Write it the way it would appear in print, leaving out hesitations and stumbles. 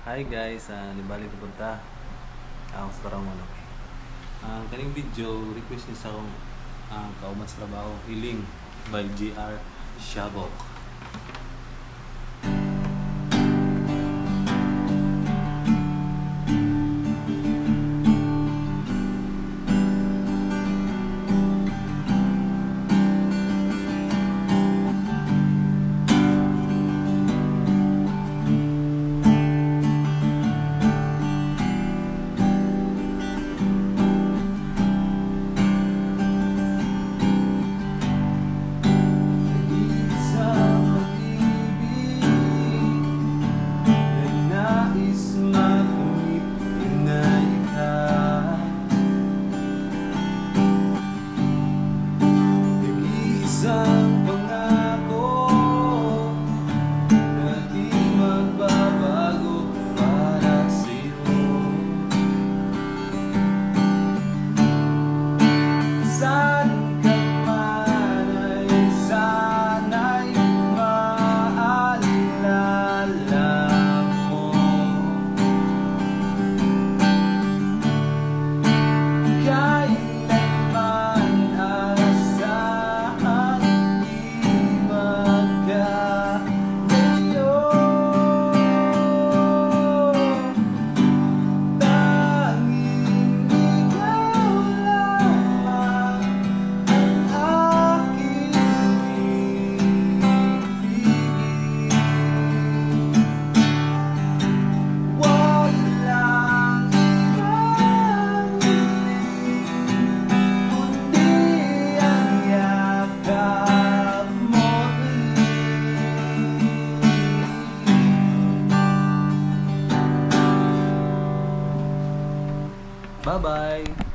Hi guys, nibali pupunta. Ako sa Paramon. Kaning video, request ni sa akong kauman sa trabaho, Hiling by GR Shabok. Isang pangako na di magbabago para sa'yo. Saan ka man ay sana'y maalala mo. Kailanman asahan Bye-bye!